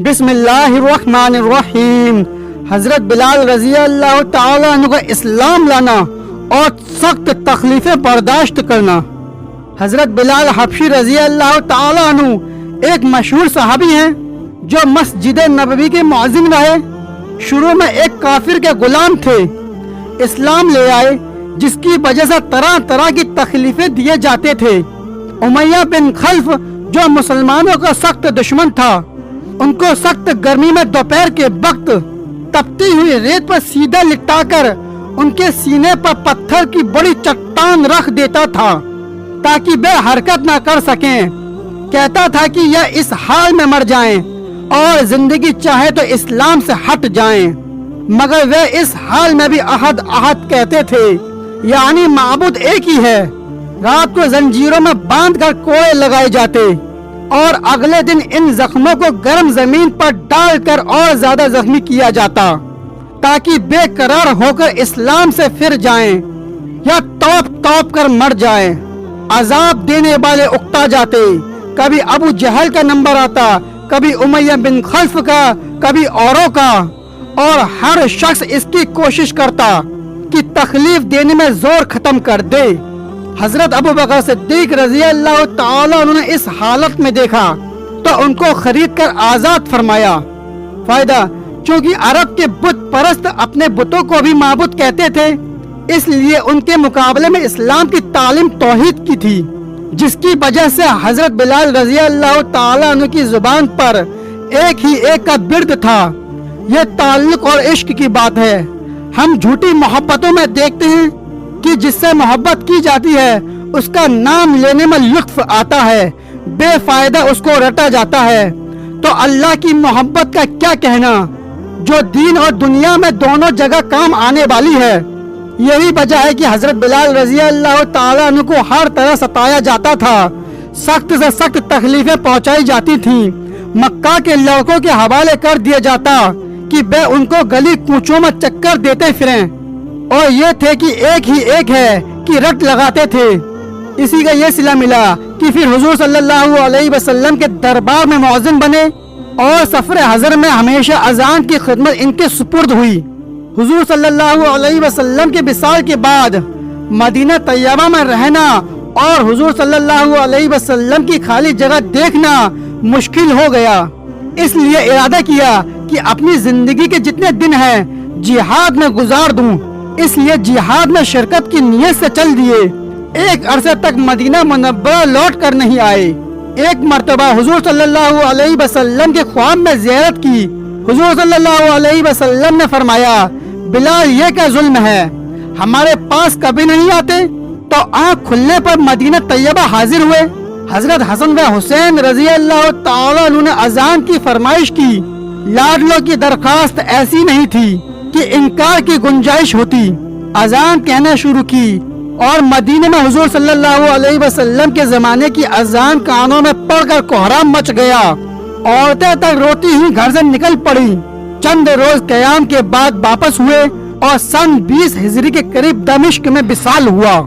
بسم اللہ الرحمن الرحیم۔ حضرت بلال رضی اللہ تعالیٰ عنہ کا اسلام لانا اور سخت تکلیفیں برداشت کرنا۔ حضرت بلال حبشی رضی اللہ تعالیٰ عنہ ایک مشہور صحابی ہیں جو مسجد نبوی کے مؤذن رہے۔ شروع میں ایک کافر کے غلام تھے، اسلام لے آئے جس کی وجہ سے طرح طرح کی تکلیفیں دیے جاتے تھے۔ امیہ بن خلف جو مسلمانوں کا سخت دشمن تھا، ان کو سخت گرمی میں دوپہر کے وقت تپتی ہوئی ریت پر سیدھا لٹا کر ان کے سینے پر پتھر کی بڑی چٹان رکھ دیتا تھا تاکہ بے حرکت نہ کر سکیں۔ کہتا تھا کہ یہ اس حال میں مر جائیں اور زندگی چاہے تو اسلام سے ہٹ جائیں، مگر وہ اس حال میں بھی احد احد کہتے تھے، یعنی معبود ایک ہی ہے۔ رات کو زنجیروں میں باندھ کر کوڑے لگائے جاتے اور اگلے دن ان زخموں کو گرم زمین پر ڈال کر اور زیادہ زخمی کیا جاتا تاکہ بے قرار ہو کر اسلام سے پھر جائیں یا توپ توپ کر مر جائیں۔ عذاب دینے والے اکتا جاتے، کبھی ابو جہل کا نمبر آتا، کبھی امیہ بن خلف کا، کبھی اوروں کا، اور ہر شخص اس کی کوشش کرتا کہ تکلیف دینے میں زور ختم کر دے۔ حضرت ابو بکر صدیق رضی اللہ تعالیٰ عنہ نے اس حالت میں دیکھا تو ان کو خرید کر آزاد فرمایا۔ فائدہ: چونکہ عرب کے بت پرست اپنے بتوں کو بھی معبود کہتے تھے، اس لیے ان کے مقابلے میں اسلام کی تعلیم توحید کی تھی، جس کی وجہ سے حضرت بلال رضی اللہ تعالیٰ عنہ کی زبان پر ایک ہی ایک کا برد تھا۔ یہ تعلق اور عشق کی بات ہے۔ ہم جھوٹی محبتوں میں دیکھتے ہیں کہ جس سے محبت کی جاتی ہے اس کا نام لینے میں لطف آتا ہے، بے فائدہ اس کو رٹا جاتا ہے، تو اللہ کی محبت کا کیا کہنا جو دین اور دنیا میں دونوں جگہ کام آنے والی ہے۔ یہی وجہ ہے کہ حضرت بلال رضی اللہ تعالیٰ عنہ کو ہر طرح ستایا جاتا تھا، سخت سے سخت تکلیفیں پہنچائی جاتی تھیں، مکہ کے لڑکوں کے حوالے کر دیا جاتا کہ وہ ان کو گلی کوچوں میں چکر دیتے پھریں، اور یہ تھے کہ ایک ہی ایک ہے کہ رٹ لگاتے تھے۔ اسی کا یہ صلہ ملا کہ پھر حضور صلی اللہ علیہ وسلم کے دربار میں مؤذن بنے اور سفر حضر میں ہمیشہ اذان کی خدمت ان کے سپرد ہوئی۔ حضور صلی اللہ علیہ وسلم کے وصال کے بعد مدینہ طیبہ میں رہنا اور حضور صلی اللہ علیہ وسلم کی خالی جگہ دیکھنا مشکل ہو گیا، اس لیے ارادہ کیا کہ اپنی زندگی کے جتنے دن ہیں جہاد میں گزار دوں۔ اس لیے جہاد میں شرکت کی نیت سے چل دیے۔ ایک عرصے تک مدینہ منورہ لوٹ کر نہیں آئے۔ ایک مرتبہ حضور صلی اللہ علیہ وسلم کے خواب میں زیارت کی۔ حضور صلی اللہ علیہ وسلم نے فرمایا، بلال یہ کیا ظلم ہے، ہمارے پاس کبھی نہیں آتے؟ تو آنکھ کھلنے پر مدینہ طیبہ حاضر ہوئے۔ حضرت حسن و حسین رضی اللہ تعالیٰ عنہ نے اذان کی فرمائش کی۔ لاڈلوں کی درخواست ایسی نہیں تھی کہ انکار کی گنجائش ہوتی۔ اذان کہنا شروع کی اور مدینے میں حضور صلی اللہ علیہ وسلم کے زمانے کی اذان کانوں میں پڑھ کر کوہرام مچ گیا۔ عورتیں تک روتی ہوئی گھر سے نکل پڑی۔ چند روز قیام کے بعد واپس ہوئے اور سن 20 ہجری کے قریب دمشق میں وصال ہوا۔